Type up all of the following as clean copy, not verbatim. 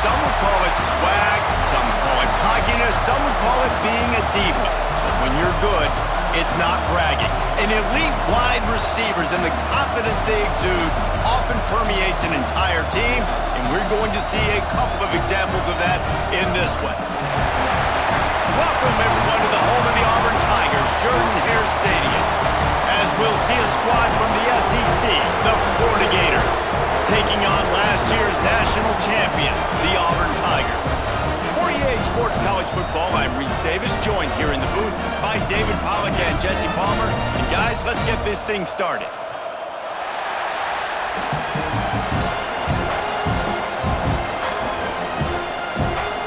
Some would call it swag, some would call it cockiness, some would call it being a diva. But when you're good, it's not bragging. An elite wide receivers and the confidence they exude often permeates an entire team, and we're going to see a couple of examples of that in this one. Welcome, everyone, to the home of the Auburn Tigers, Jordan-Hare Stadium, as we'll see a squad from the SEC, the Florida Gators, taking on last year's national champions, the Auburn Tigers. For EA Sports College Football, I'm Reese Davis, joined here in the booth by David Pollack and Jesse Palmer. And guys, let's get this thing started.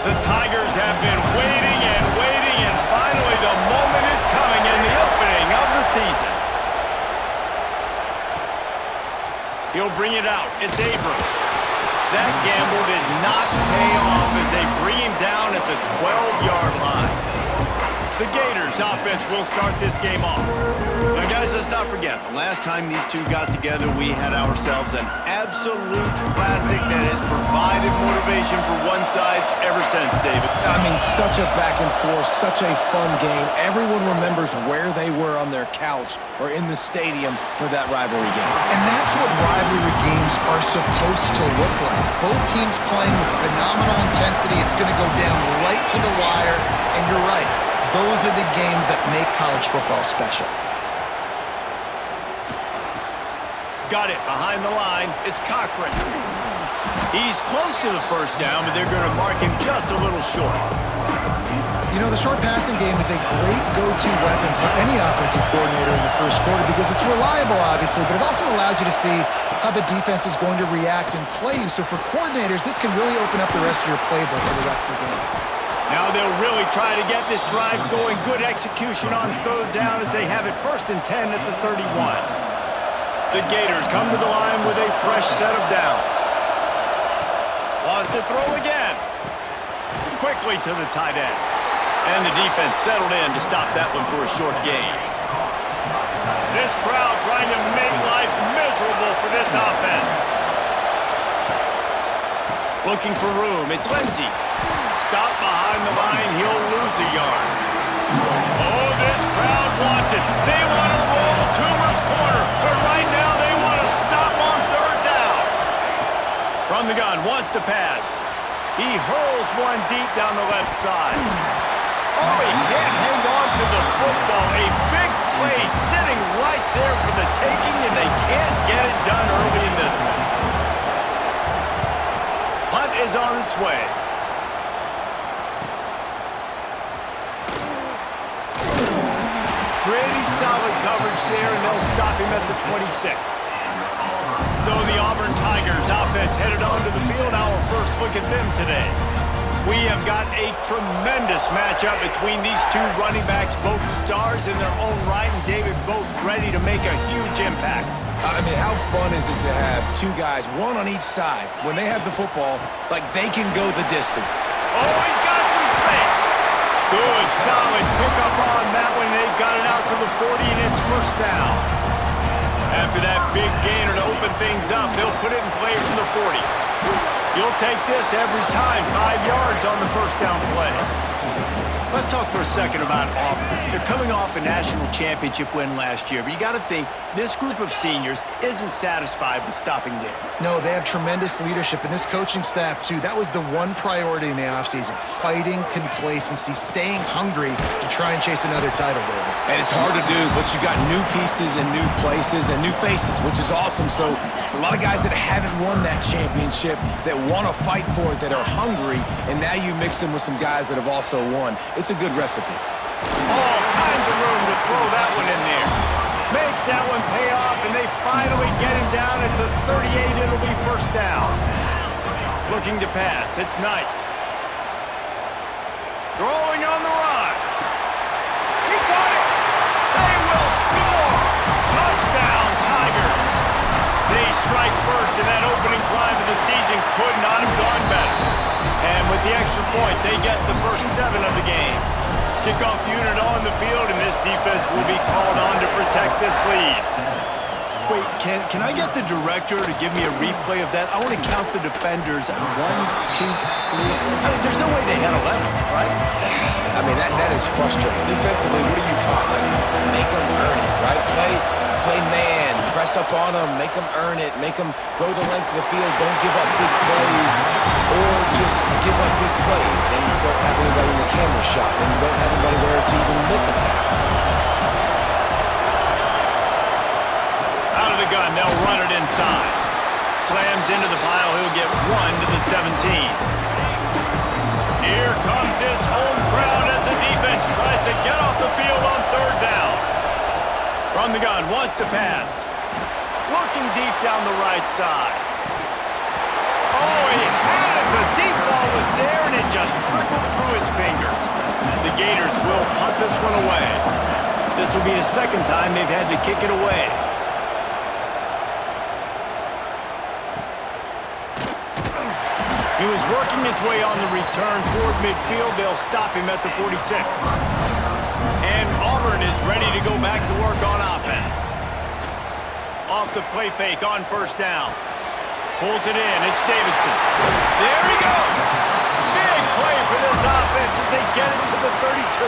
The Tigers have been waiting, and finally the moment is coming in the opening of the season. He'll bring it out. It's Abrams. That gamble did not pay off as they bring him down at the 12-yard line. The Gators offense will start this game off. Now, guys, let's not forget, the last time these two got together, we had ourselves an absolute classic that has provided motivation for one side ever since, David. I mean, such a back and forth, such a fun game. Everyone remembers where they were on their couch or in the stadium for that rivalry game. And that's what rivalry games are supposed to look like. Both teams playing with phenomenal intensity. It's going to go down right to the wire, and you're right. Those are the games that make college football special. Got it behind the line. It's Cochran. He's close to the first down, but they're going to mark him just a little short. You know, the short passing game is a great go-to weapon for any offensive coordinator in the first quarter because it's reliable, obviously, but it also allows you to see how the defense is going to react and play you. So for coordinators, this can really open up the rest of your playbook for the rest of the game. Now they'll really try to get this drive going. Good execution on third down as they have it 1st and 10 at the 31. The Gators come to the line with a fresh set of downs. Wants to throw again. Quickly to the tight end. And the defense settled in to stop that one for a short gain. This crowd trying to make life miserable for this offense. Looking for room. It's Lindsey. Stop behind the line. He'll lose a yard. Oh, this crowd wants it. They want to roll Toomer's corner. But right now they want to stop on third down. From the gun, wants to pass. He hurls one deep down the left side. Oh, he can't hang on to the football. A big play sitting right there for the taking, and they can't get it done early in this one. Punt is on its way. Pretty solid coverage there, and they'll stop him at the 26. So the Auburn Tigers offense headed onto the field. Our first look at them today. We have got a tremendous matchup between these two running backs, both stars in their own right, and David, both ready to make a huge impact. I mean, how fun is it to have two guys, one on each side, when they have the football, like they can go the distance? Oh, he's got some space. Good, solid pickup on that one. They've got it out to the 40, and it's first down. After that big gainer to open things up, they'll put it in play from the 40. You'll take this every time. 5 yards on the first down play. Let's talk for a second about Auburn. They're coming off a national championship win last year, but you got to think this group of seniors isn't satisfied with stopping there. No, they have tremendous leadership, and this coaching staff, too. That was the one priority in the offseason. Fighting complacency, staying hungry to try and chase another title, David. And it's hard to do, but you got new pieces and new places and new faces, which is awesome. So it's a lot of guys that haven't won that championship, that want to fight for it, that are hungry, and now you mix them with some guys that have also won. It's a good recipe. All kinds of room to throw that one in there. Makes that one pay off, and they finally get him down at the 38. It'll be first down. Looking to pass. It's Knight. Throwing on the run. He got it. They will score. Touchdown, Tigers. They strike first, and that opening drive of the season could not have gone better. And with the extra point, they get the first 7 of the game. Kickoff unit on the field, and this defense will be called on to protect this lead. Wait, can I get the director to give me a replay of that? I want to count the defenders. 1, 2, 3. I mean, there's no way they had 11, right? I mean, that is frustrating. Defensively, what are you taught? Like, make them earn it, right? Play man, press up on them, make them earn it, make them go the length of the field, don't give up big plays, or just give up big plays and don't have anybody in the camera shot and don't have anybody there to even miss a tackle. Out of the gun, they'll run it inside. Slams into the pile, he'll get 1 to the 17. Here comes his home crowd as the defense tries to get off the field on 3rd down. From the gun, wants to pass. Looking deep down the right side. Oh, he had it! The deep ball was there, and it just trickled through his fingers. The Gators will punt this one away. This will be the 2nd time they've had to kick it away. He was working his way on the return toward midfield. They'll stop him at the 46. And Auburn is ready to go back to work on offense. Off the play fake on 1st down. Pulls it in. It's Davidson. There he goes. Big play for this offense as they get it to the 32.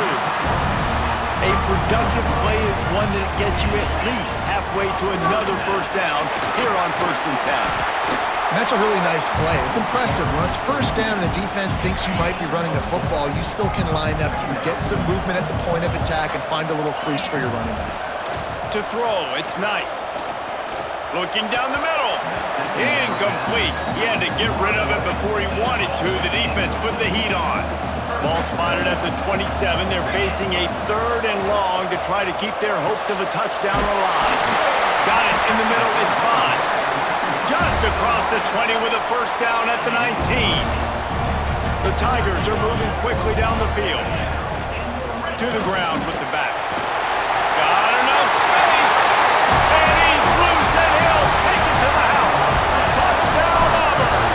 A productive play is one that gets you at least halfway to another 1st down here on 1st and 10. And that's a really nice play. It's impressive. When it's 1st down and the defense thinks you might be running the football, you still can line up. You can get some movement at the point of attack and find a little crease for your running back. To throw, it's Knight. Looking down the middle. Incomplete. He had to get rid of it before he wanted to. The defense put the heat on. Ball spotted at the 27. They're facing a 3rd and long to try to keep their hopes of a touchdown alive. Got it in the middle. It's Bond. Just across the 20 with a 1st down at the 19. The Tigers are moving quickly down the field. To the ground with the back. Got enough space. And he's loose and he'll take it to the house. Touchdown Auburn.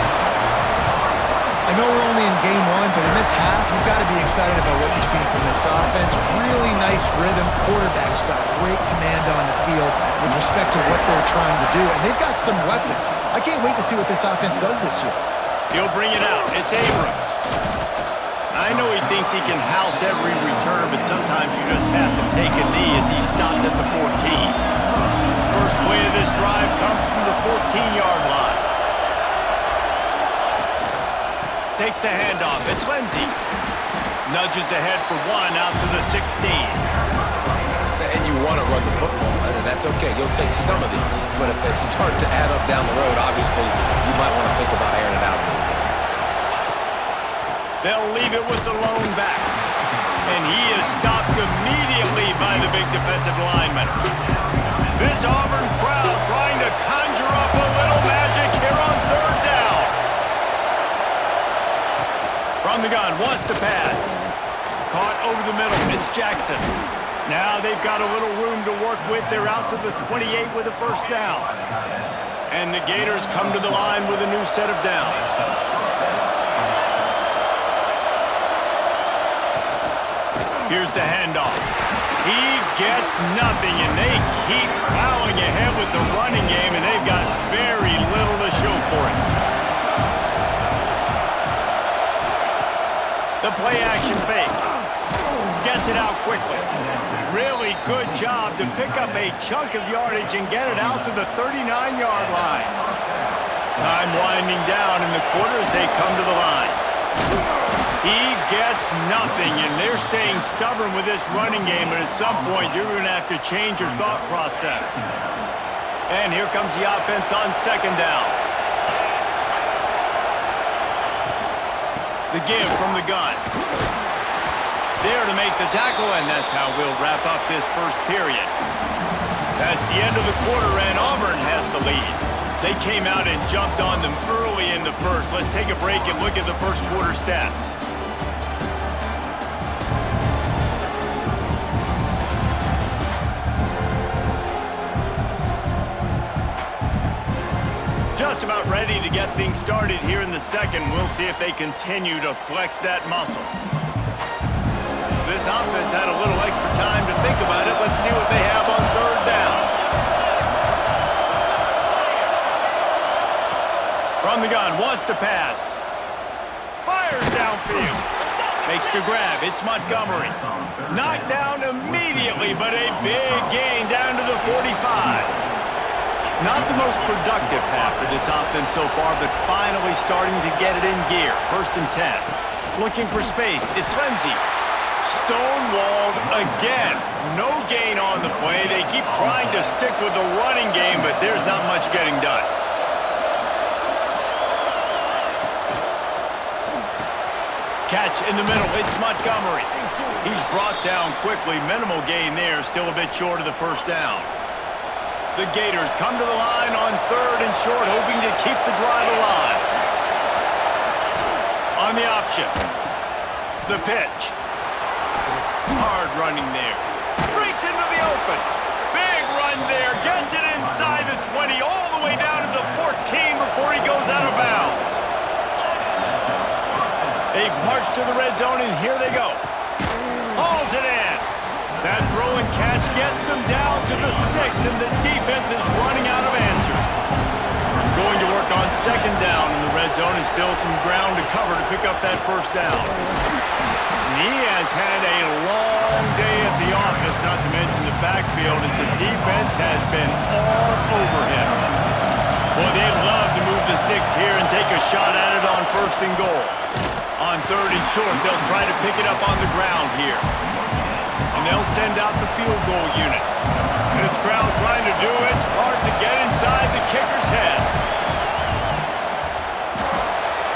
I know we're only in game 1, but in this half, you've got to be excited about what you've seen from this offense. Really nice rhythm. Quarterback's got great command on the field with respect to what they're trying to do, and they've got some weapons. I can't wait to see what this offense does this year. He'll bring it out. It's Abrams. I know he thinks he can house every return, but sometimes you just have to take a knee as he stopped at the 14. First play of this drive comes from the 14-yard line. Takes the handoff. It's Lindsey. Nudges ahead for 1 out to the 16. And you want to run the football, and that's okay. You'll take some of these. But if they start to add up down the road, obviously, you might want to think about airing it out a little bit. They'll leave it with the lone back. And he is stopped immediately by the big defensive lineman. This Auburn crowd trying to conjure up a little magic here on 3rd down. From the gun, wants to pass. Caught over the middle. It's Jackson. Now they've got a little room to work with. They're out to the 28 with a 1st down. And the Gators come to the line with a new set of downs. Here's the handoff. He gets nothing, and they keep plowing ahead with the running game, and they've got very little to show for it. The play-action fake. Gets it out quickly. Really good job to pick up a chunk of yardage and get it out to the 39-yard line. Time winding down in the quarter as they come to the line. He gets nothing, and they're staying stubborn with this running game, but at some point you're going to have to change your thought process. And here comes the offense on 2nd down. The give from the gun. There to make the tackle, and that's how we'll wrap up this 1st period. That's the end of the quarter, and Auburn has the lead. They came out and jumped on them early in the 1st. Let's take a break and look at the 1st quarter stats. Just about ready to get things started here in the 2nd. We'll see if they continue to flex that muscle. This offense had a little extra time to think about it. Let's see what they have on 3rd down. From the gun, wants to pass. Fires downfield. Makes the grab. It's Montgomery. Knocked down immediately, but a big gain down to the 45. Not the most productive half for this offense so far, but finally starting to get it in gear. 1st and 10. Looking for space. It's Lindsey. Stonewalled again. No gain on the play. They keep trying to stick with the running game, but there's not much getting done. Catch in the middle. It's Montgomery. He's brought down quickly. Minimal gain there. Still a bit short of the 1st down. The Gators come to the line on 3rd and short, hoping to keep the drive alive. On the option. The pitch. Hard running there. Breaks into the open. Big run there. Gets it inside the 20, all the way down to the 14 before he goes out of bounds. They've marched to the red zone, and here they go. Hauls it in. That throw and catch gets them down to the 6, and the defense is running out of answers. Going to work on 2nd down in the red zone, and still some ground to cover to pick up that 1st down. And he has had a long day at the office, not to mention the backfield, as the defense has been all over him. Boy, they'd love to move the sticks here and take a shot at it on 1st and goal. On 3rd and short, they'll try to pick it up on the ground here. And they'll send out the field goal unit. This crowd trying to do its part to get inside the kicker's head.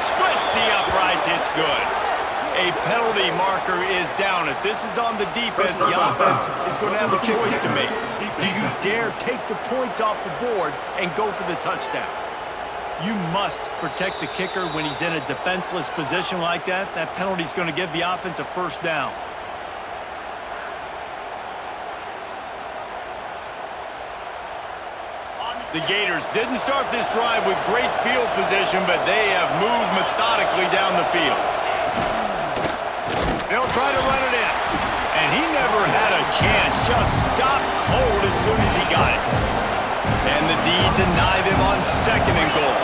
Splits the uprights, it's good. A penalty marker is down. If this is on the defense, the offense is going to have a choice to make. Do you dare take the points off the board and go for the touchdown? You must protect the kicker when he's in a defenseless position like that. That penalty is going to give the offense a 1st down. The Gators didn't start this drive with great field position, but they have moved methodically down the field. They'll try to run it in. And he never had a chance. Just stopped cold as soon as he got it. And the D denied him on 2nd and goal.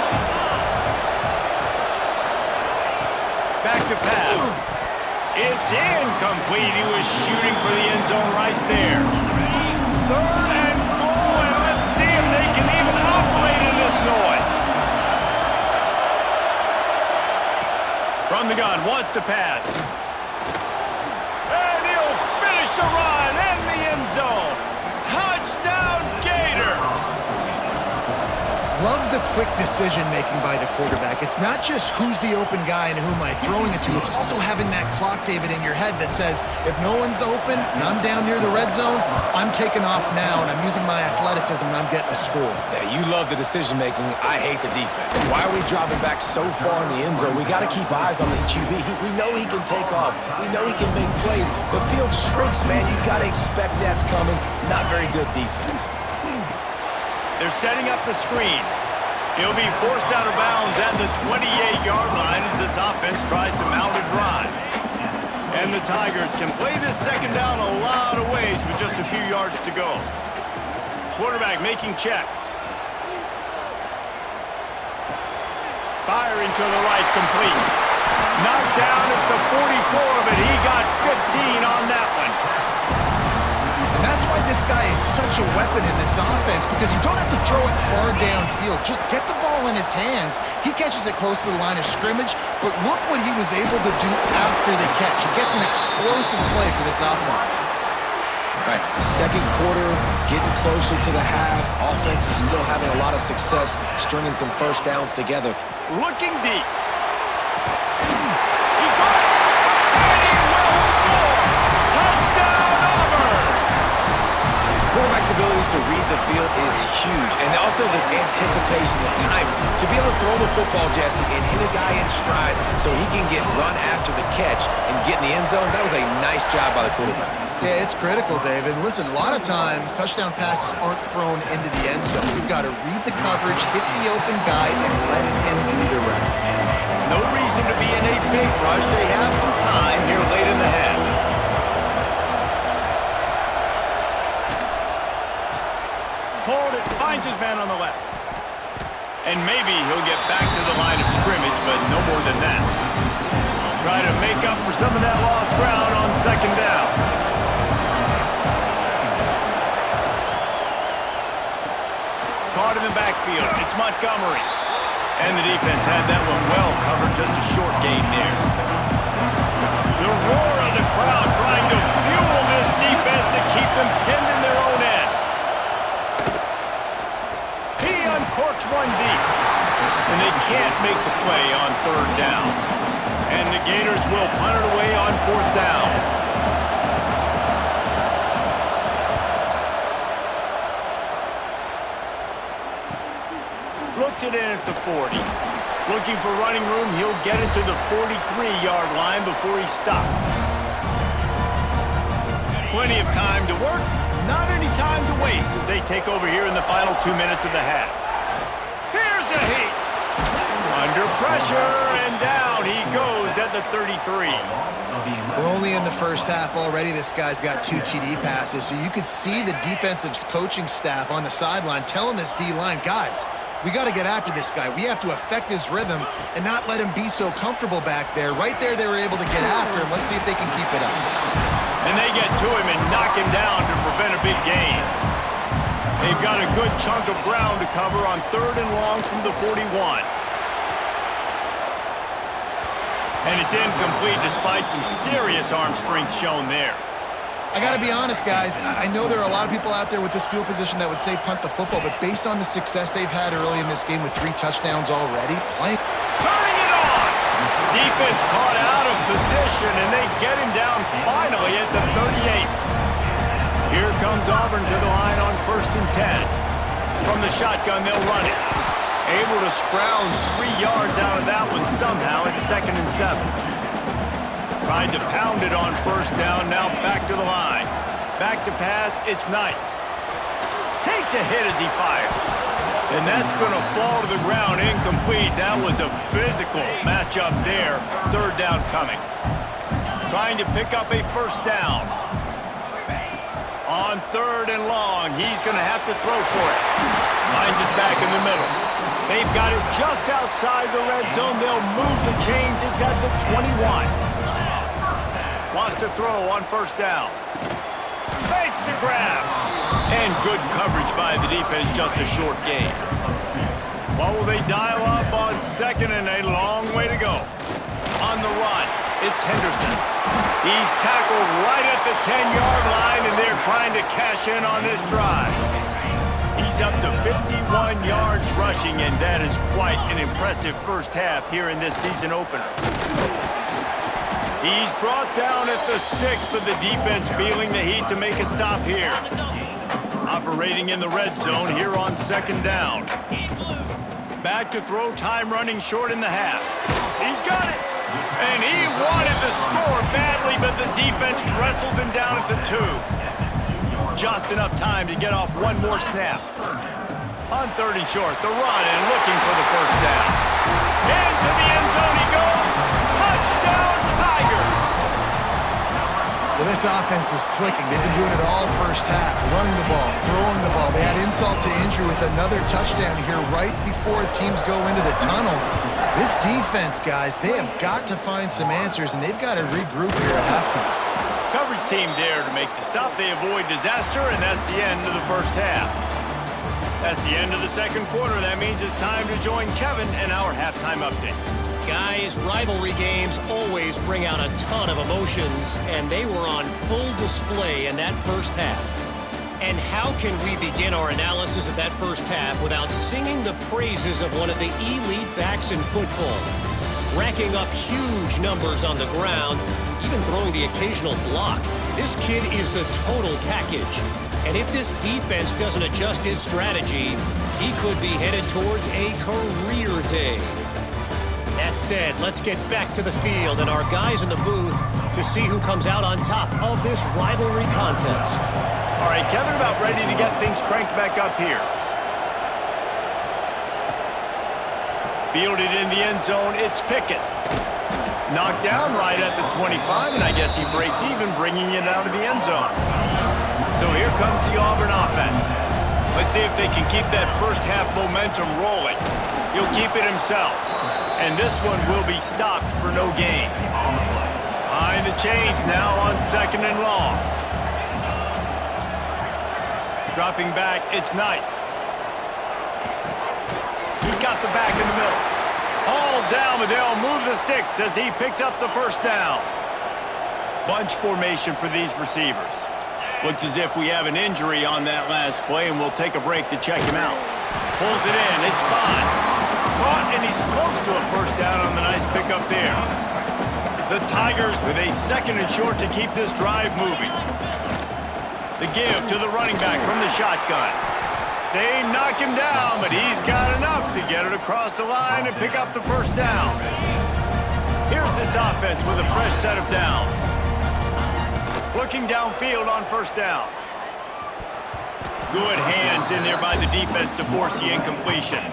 Back to pass. It's incomplete. He was shooting for the end zone right there. 3rd and goal, and let's see if they can even operate in this noise. From the gun, wants to pass. And he'll finish the run in the end zone. Touchdown, Gators! Love the quick decision-making by the quarterback. It's not just who's the open guy and who am I throwing it to. It's also having that clock, David, in your head that says, if no one's open and I'm down near the red zone, I'm taking off now, and I'm using my athleticism, and I'm getting a score. Yeah, you love the decision-making. I hate the defense. Why are we dropping back so far in the end zone? We got to keep eyes on this QB. We know he can take off. We know he can make plays. The field shrinks, man. You got to expect that's coming. Not very good defense. They're setting up the screen. He'll be forced out of bounds at the 28-yard line as this offense tries to mount a drive. And the Tigers can play this 2nd down a lot of ways with just a few yards to go. Quarterback making checks. Firing to the right, complete. Knocked down at the 44, but he got 15 on that one. And that's why this guy is such a weapon in this offense, because you don't have to throw it far downfield. Just get the ball in his hands. He catches it close to the line of scrimmage, but look what he was able to do after the catch. He gets an explosive play for this offense. All right, 2nd quarter, getting closer to the half. Offense is still having a lot of success stringing some 1st downs together. Looking deep. He got it, and he will score. Touchdown, Auburn. Quarterback's abilities to read the field is huge, and also the anticipation, the time to be able to throw the football, Jesse, and hit a guy in stride so he can get run after the catch and get in the end zone. That was a nice job by the quarterback. Yeah, it's critical, David. Listen, a lot of times touchdown passes aren't thrown into the end zone. You've got to read the coverage, hit the open guy, and let him do the rest. No reason to be in a big rush. They have some time here late in the half. Pulled it, finds his man on the left. And maybe he'll get back to the line of scrimmage, but no more than that. Try to make up for some of that lost ground on second down. Caught in the backfield. It's Montgomery. And the defense had that one well covered, just a short gain there. The roar of the crowd trying to fuel this defense to keep them pinned in their own end. He uncorks one deep. And they can't make the play on third down. And the Gators will punt it away on fourth down. Looks it in at the 40. Looking for running room, he'll get it to the 43-yard line before he stopped. Plenty of time to work, not any time to waste as they take over here in the final 2 minutes of the half. Here's a heat. Under pressure, and down he goes at the 33. We're only in the first half already. This guy's got 2 TD passes, so you could see the defensive coaching staff on the sideline telling this D-line, guys, we got to get after this guy. We have to affect his rhythm and not let him be so comfortable back there. Right there, they were able to get after him. Let's see if they can keep it up. And they get to him and knock him down to prevent a big gain. They've got a good chunk of ground to cover on third and long from the 41. And it's incomplete despite some serious arm strength shown there. I got to be honest, guys. I know there are a lot of people out there with this field position that would say punt the football, but based on the success they've had early in this game with 3 touchdowns already, turning it on! Defense caught out of position, and they get him down finally at the 38. Here comes Auburn to the line on 1st and 10. From the shotgun, they'll run it. Able to scrounge 3 yards out of that one somehow at 2nd and 7. Tried to pound it on 1st down, now back to the line. Back to pass, it's Knight. Takes a hit as he fires. And that's going to fall to the ground incomplete. That was a physical matchup there. 3rd down coming. Trying to pick up a 1st down. On 3rd and long, he's going to have to throw for it. Finds his back in the middle. They've got it just outside the red zone. They'll move the chains. It's at the 21. Wants to throw on 1st down. Fakes the grab. And good coverage by the defense, just a short gain. What will they dial up on 2nd and a long way to go? On the run, it's Henderson. He's tackled right at the 10-yard line, and they're trying to cash in on this drive. He's up to 51 yards rushing, and that is quite an impressive first half here in this season opener. He's brought down at the 6, but the defense feeling the heat to make a stop here. Operating in the red zone here on 2nd down. Back to throw, time running short in the half. He's got it! And he wanted the score badly, but the defense wrestles him down at the 2. Just enough time to get off one more snap. On 3rd and short, the run and looking for the 1st down. Into the end zone he goes. Touchdown, Tigers! Well, this offense is clicking. They've been doing it all first half, running the ball, throwing the ball. They had insult to injury with another touchdown here right before teams go into the tunnel. This defense, guys, they have got to find some answers, and they've got to regroup here at halftime. Coverage team there to make the stop. They avoid disaster, and that's the end of the first half. That's the end of the 2nd quarter. That means it's time to join Kevin and our halftime update. Guys, rivalry games always bring out a ton of emotions, and they were on full display in that first half. And how can we begin our analysis of that first half without singing the praises of one of the elite backs in football? Racking up huge numbers on the ground, even throwing the occasional block. This kid is the total package. And if this defense doesn't adjust his strategy, he could be headed towards a career day. That said, let's get back to the field and our guys in the booth to see who comes out on top of this rivalry contest. All right, Kevin, about ready to get things cranked back up here. Fielded in the end zone, it's Pickett. Knocked down right at the 25, and I guess he breaks even, bringing it out of the end zone. So here comes the Auburn offense. Let's see if they can keep that first half momentum rolling. He'll keep it himself. And this one will be stopped for no gain. Behind the chains now on 2nd and long. Dropping back, it's Knight. He's got the back in the middle. All down, but they'll move the sticks as he picks up the first down. Bunch formation for these receivers. Looks as if we have an injury on that last play, and we'll take a break to check him out. Pulls it in, it's Bond. Caught, and he's close to a first down on the nice pickup there. The Tigers with a 2nd and short to keep this drive moving. The give to the running back from the shotgun. They knock him down, but he's got enough to get it across the line and pick up the first down. Here's this offense with a fresh set of downs. Looking downfield on first down. Good hands in there by the defense to force the incompletion.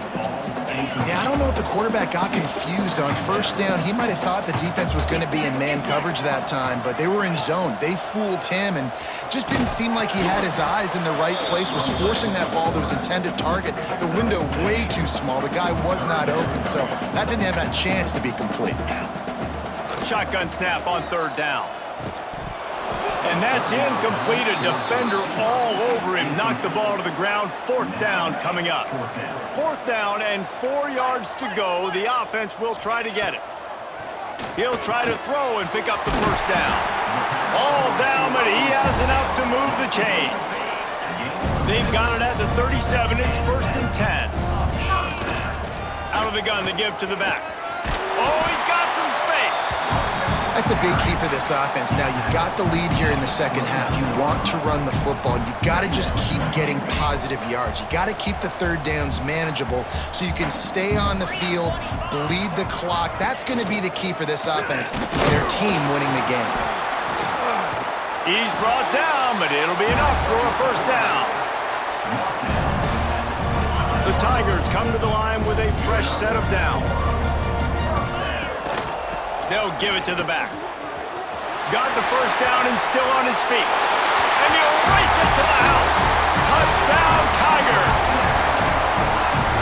Yeah, I don't know if the quarterback got confused on first down. He might have thought the defense was going to be in man coverage that time, but they were in zone. They fooled him and just didn't seem like he had his eyes in the right place, was forcing that ball to his intended target. The window way too small. The guy was not open, so that didn't have that chance to be complete. Shotgun snap on 3rd down. And that's incomplete. A defender all over him. Knocked the ball to the ground. 4th down coming up. 4th down and 4 yards to go. The offense will try to get it. He'll try to throw and pick up the first down. All down, but he has enough to move the chains. They've got it at the 37. It's 1st and 10. Out of the gun to give to the back. Oh, he's got some space. That's a big key for this offense. Now, you've got the lead here in the second half. You want to run the football. You got to just keep getting positive yards. You got to keep the 3rd downs manageable so you can stay on the field, bleed the clock. That's going to be the key for this offense, their team winning the game. He's brought down, but it'll be enough for a first down. The Tigers come to the line with a fresh set of downs. They'll give it to the back. Got the first down and still on his feet. And he'll race it to the house. Touchdown, Tigers!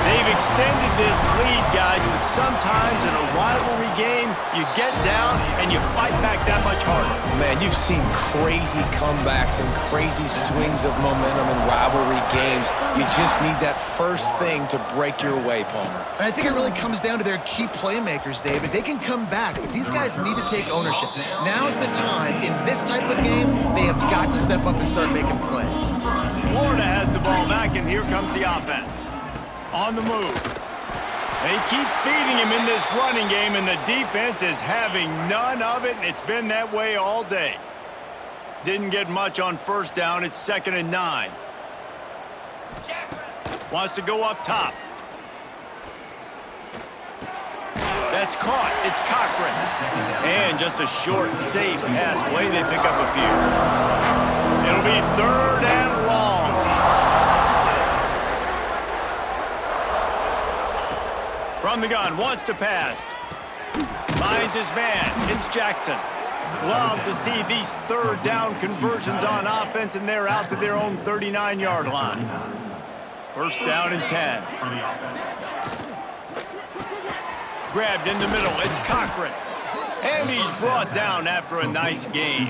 They've extended this lead, guys, but sometimes in a rivalry game, you get down and you fight back that much harder. Man, you've seen crazy comebacks and crazy swings of momentum in rivalry games. You just need that first thing to break your way, Palmer. And I think it really comes down to their key playmakers, David. They can come back, but these guys need to take ownership. Now's the time. In this type of game, they have got to step up and start making plays. Florida has the ball back, and here comes the offense. On the move. They keep feeding him in this running game, and the defense is having none of it, and it's been that way all day. Didn't get much on first down. It's 2nd and 9. Wants to go up top. That's caught. It's Cochran. And just a short, safe pass play. They pick up a few. It'll be 3rd and long. From the gun, wants to pass. Finds his man. It's Jackson. Love to see these 3rd down conversions on offense, and they're out to their own 39-yard line. 1st down and 10. Grabbed in the middle. It's Cochran. And he's brought down after a nice gain.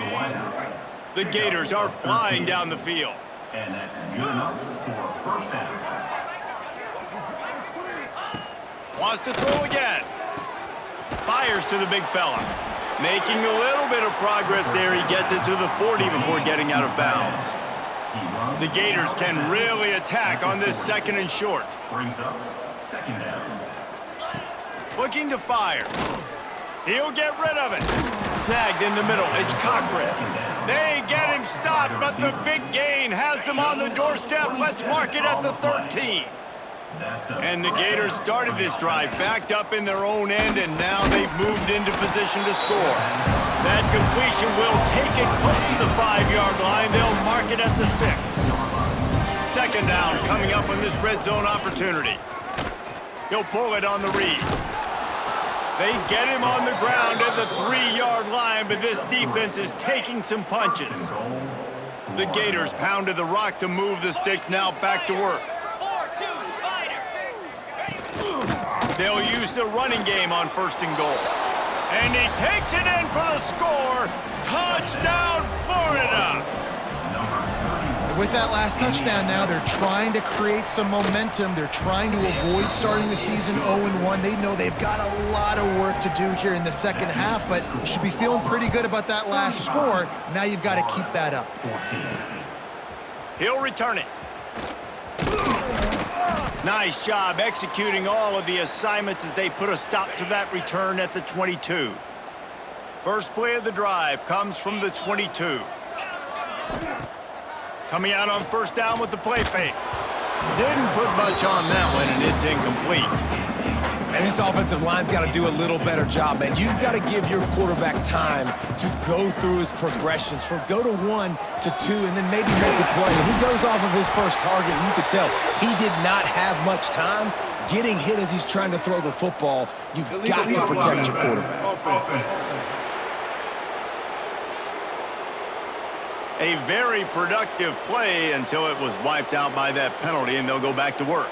The Gators are flying down the field. And that's good enough for a first down. Wants to throw again. Fires to the big fella. Making a little bit of progress there. He gets it to the 40 before getting out of bounds. The Gators can really attack on this 2nd and short. Brings up 2nd down. Looking to fire. He'll get rid of it. Snagged in the middle. It's Cochran. They get him stopped, but the big gain has them on the doorstep. Let's mark it at the 13. And the Gators started this drive backed up in their own end, and now they've moved into position to score. That completion will take it close to the 5-yard line. They'll mark it at the 6. 2nd down coming up on this red zone opportunity. He'll pull it on the read. They get him on the ground at the 3-yard line, but this defense is taking some punches. The Gators pounded the rock to move the sticks, now back to work. They'll use the running game on 1st and goal. And he takes it in for the score. Touchdown, Florida! With that last touchdown now, they're trying to create some momentum. They're trying to avoid starting the season 0-1. They know they've got a lot of work to do here in the second half, but you should be feeling pretty good about that last score. Now you've got to keep that up. He'll return it. Nice job executing all of the assignments as they put a stop to that return at the 22. First play of the drive comes from the 22. Coming out on 1st down with the play fake. Didn't put much on that one, and it's incomplete. And this offensive line's got to do a little better job, man. You've got to give your quarterback time to go through his progressions from go to 1 to 2 and then maybe make a play. If he goes off of his first target, you could tell he did not have much time getting hit as he's trying to throw the football. You've got to protect your quarterback. A very productive play until it was wiped out by that penalty, and they'll go back to work.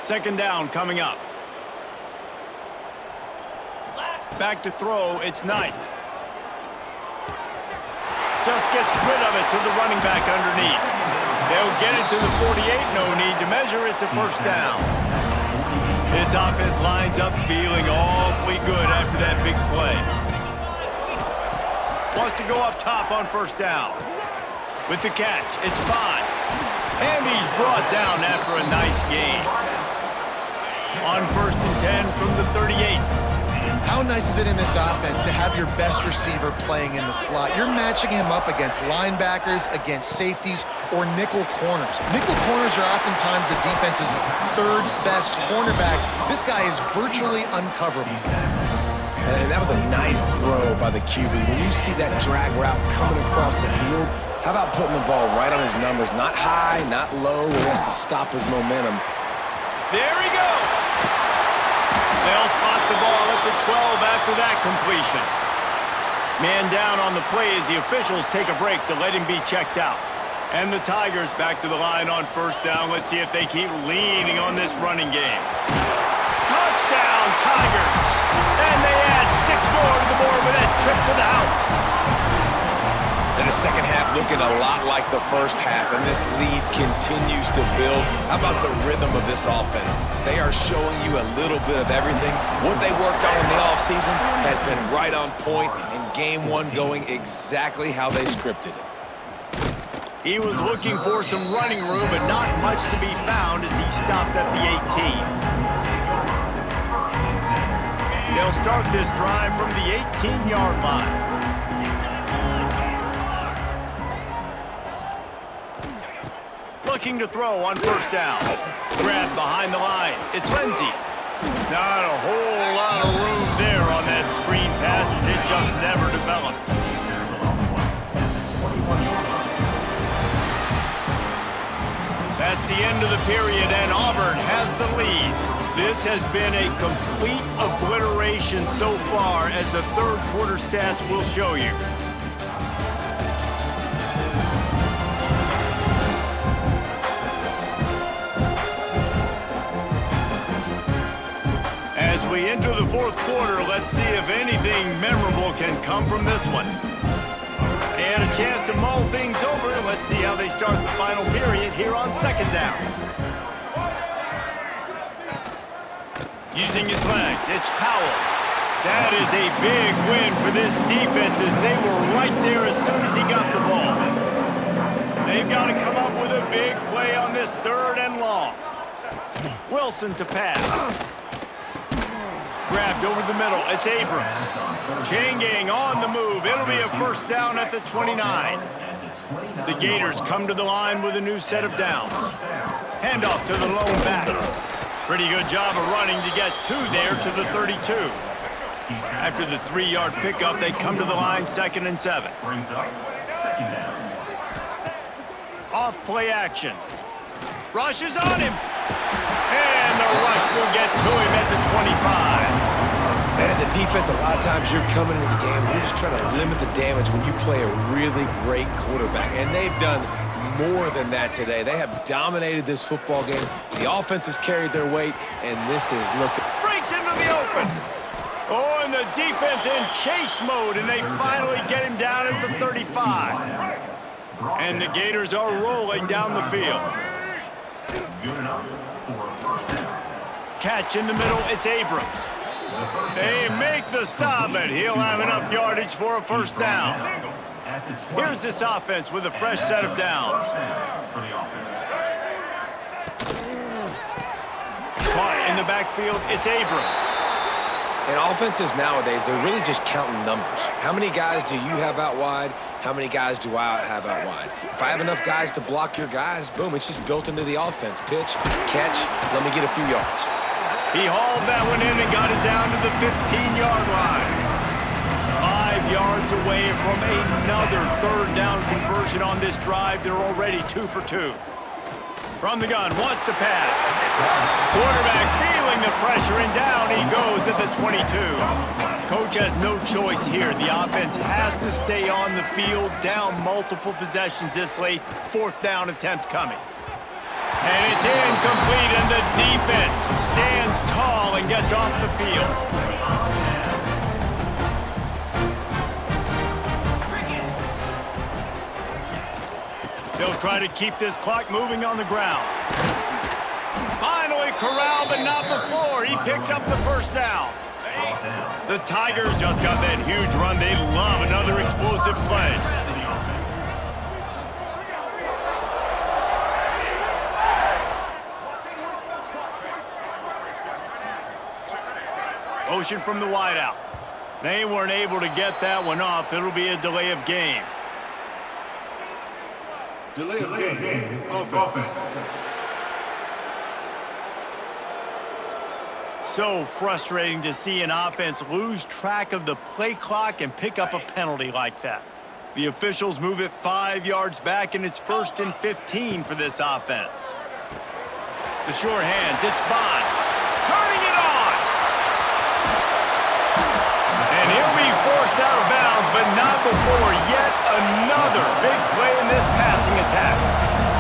2nd down coming up. Back to throw, it's Knight. Just gets rid of it to the running back underneath. They'll get it to the 48, no need to measure, it's a 1st down. This offense lines up feeling awfully good after that big play. Wants to go up top on 1st down. With the catch, it's Bond. And he's brought down after a nice gain. On 1st and 10 from the 38. How nice is it in this offense to have your best receiver playing in the slot? You're matching him up against linebackers, against safeties, or nickel corners. Nickel corners are oftentimes the defense's 3rd best cornerback. This guy is virtually uncoverable. And that was a nice throw by the QB. When you see that drag route coming across the field, how about putting the ball right on his numbers? Not high, not low, where he has to stop his momentum. There he goes. They'll spot the ball at the 12 after that completion. Man down on the play as the officials take a break to let him be checked out. And the Tigers back to the line on 1st down. Let's see if they keep leaning on this running game. Touchdown, Tigers! And they add 6 more to the board with that trip to the house. And the second half looking a lot like the first half, and this lead continues to build. How about the rhythm of this offense? They are showing you a little bit of everything. What they worked on in the offseason has been right on point, and game 1 going exactly how they scripted it. He was looking for some running room, but not much to be found as he stopped at the 18. They'll start this drive from the 18-yard line. Looking to throw on 1st down. Grab behind the line. It's Lindsey. Not a whole lot of room there on that screen pass as it just never developed. That's the end of the period, and Auburn has the lead. This has been a complete obliteration so far, as the 3rd quarter stats will show you. As we enter the 4th quarter, let's see if anything memorable can come from this one. And a chance to mull things over. Let's see how they start the final period here on 2nd down. Using his legs, it's Powell. That is a big win for this defense as they were right there as soon as he got the ball. They've got to come up with a big play on this 3rd and long. Wilson to pass. Grabbed over the middle, it's Abrams. Chain gang on the move. It'll be a 1st down at the 29. The Gators come to the line with a new set of downs. Handoff to the lone back. Pretty good job of running to get 2 there to the 32. After the 3-yard pickup, they come to the line 2nd and 7. Off play action. Rush is on him. And the rush will get to him at the 25. And as a defense, a lot of times you're coming into the game, you're just trying to limit the damage when you play a really great quarterback. And they've done more than that today. They have dominated this football game. The offense has carried their weight, and this is looking... Breaks into the open. Oh, and the defense in chase mode, and they finally get him down at the 35. And the Gators are rolling down the field. Good enough for a first down. Catch in the middle, it's Abrams. They make the stop, and he'll have enough yardage for a first down. Here's this offense with a fresh set of downs. Caught in the backfield, it's Abrams. And offenses nowadays, they're really just counting numbers. How many guys do you have out wide? How many guys do I have out wide? If I have enough guys to block your guys, boom, it's just built into the offense. Pitch, catch, let me get a few yards. He hauled that one in and got it down to the 15-yard line. 5 yards away from another third down conversion on this drive. They're already 2 for 2. From the gun, wants to pass. Quarterback feeling the pressure, and down he goes at the 22. Coach has no choice here. The offense has to stay on the field, down multiple possessions this late. 4th down attempt coming. And it's incomplete, and the defense stands tall and gets off the field. They'll try to keep this clock moving on the ground. Finally corralled, but not before. He picks up the first down. The Tigers just got that huge run. They love another explosive play. Motion from the wideout. They weren't able to get that one off. It'll be a delay of game. Delay of game. Offense. So frustrating to see an offense lose track of the play clock and pick up a penalty like that. The officials move it 5 yards back, and it's 1st and 15 for this offense. The sure hands, it's Bond. Turning it on! And he'll be forced out of bounds, but not before yet another big play in this passing attack.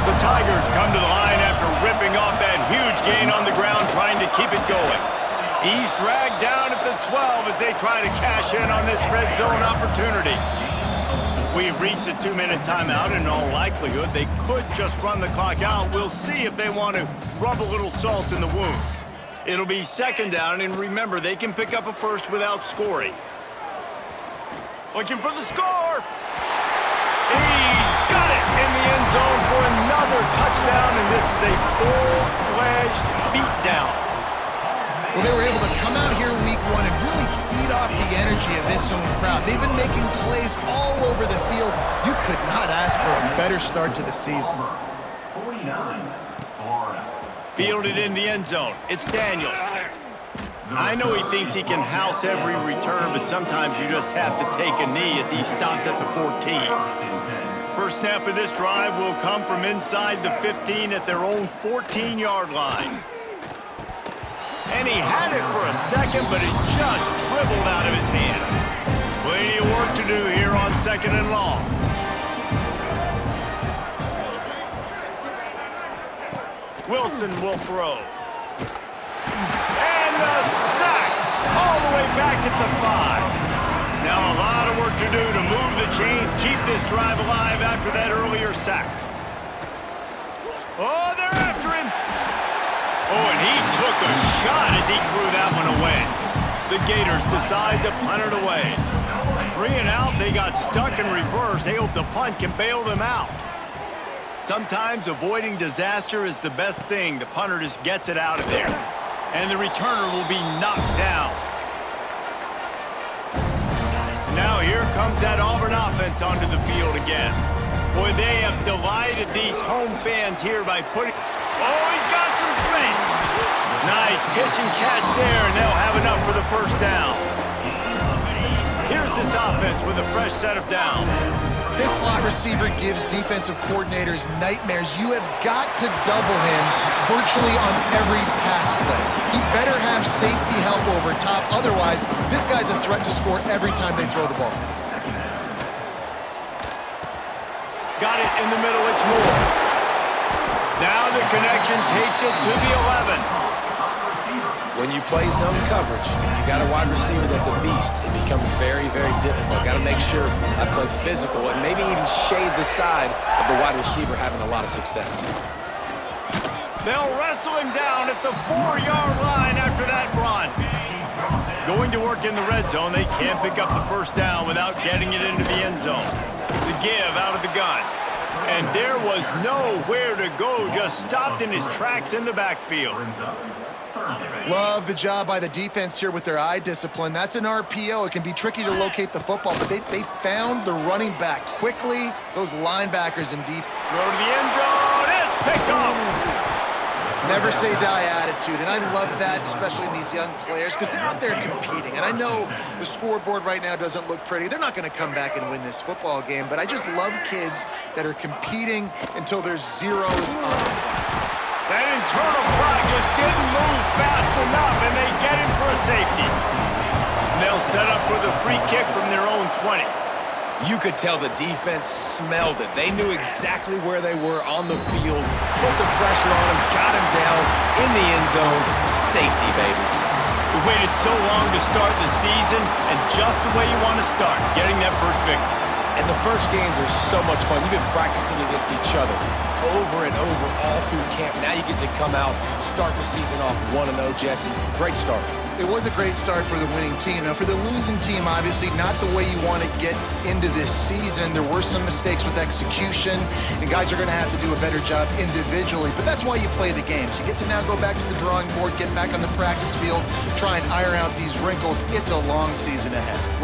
The Tigers come to the line after ripping off that huge gain on the ground, trying to keep it going. He's dragged down at the 12 as they try to cash in on this red zone opportunity. We've reached a 2-minute timeout. In all likelihood, they could just run the clock out. We'll see if they want to rub a little salt in the wound. It'll be 2nd down, and remember, they can pick up a first without scoring. Looking for the score. He's got it in the end zone for another touchdown, and this is a full-fledged beatdown. Well, they were able to come out here week 1 and really feed off the energy of this home crowd. They've been making plays all over the field. You could not ask for a better start to the season. 49, Florida. Fielded in the end zone. It's Daniels. I know he thinks he can house every return, but sometimes you just have to take a knee as he stopped at the 14. First snap of this drive will come from inside the 15 at their own 14-yard line. And he had it for a second, but it just dribbled out of his hands. Plenty of work to do here on 2nd and long. Wilson will throw. And a sack all the way back at the 5. Now a lot of work to do to move the chains, keep this drive alive after that earlier sack. Oh, they're after him. Oh, and he took a shot as he threw that one away. The Gators decide to punt it away. 3 and out, they got stuck in reverse. They hope the punt can bail them out. Sometimes avoiding disaster is the best thing. The punter just gets it out of there. And the returner will be knocked down. Now here comes that Auburn offense onto the field again. Boy, they have delighted these home fans here by putting... Oh, he's got some space. Nice pitch and catch there, and they'll have enough for the first down. Here's this offense with a fresh set of downs. This slot receiver gives defensive coordinators nightmares. You have got to double him virtually on every pass play. He better have safety help over top. Otherwise, this guy's a threat to score every time they throw the ball. Got it in the middle, it's Moore. Now the connection takes it to the 11. When you play zone coverage, you got a wide receiver that's a beast. It becomes very, very difficult. Got to make sure I play physical and maybe even shade the side of the wide receiver having a lot of success. They'll wrestle him down at the 4-yard line after that run. Going to work in the red zone, they can't pick up the first down without getting it into the end zone. The give out of the gun. And there was nowhere to go, just stopped in his tracks in the backfield. Love the job by the defense here with their eye discipline. That's an RPO. It can be tricky to locate the football, but they found the running back quickly. Those linebackers in deep. Throw to the end zone. It's picked off. Never say die attitude, and I love that, especially in these young players, because they're out there competing. And I know the scoreboard right now doesn't look pretty. They're not going to come back and win this football game, but I just love kids that are competing until there's zeros on the clock. That internal clock just didn't move fast enough, and they get him for a safety. And they'll set up for the free kick from their own 20. You could tell the defense smelled it. They knew exactly where they were on the field, put the pressure on him, got him down in the end zone. Safety, baby. We waited so long to start the season, and just the way you want to start, getting that first victory. And the first games are so much fun. You've been practicing against each other over and over all through camp. Now you get to come out, start the season off 1-0, Jesse. Great start. It was a great start for the winning team. Now, for the losing team, obviously not the way you want to get into this season. There were some mistakes with execution, and guys are going to have to do a better job individually. But that's why you play the games. You get to now go back to the drawing board, get back on the practice field, try and iron out these wrinkles. It's a long season ahead.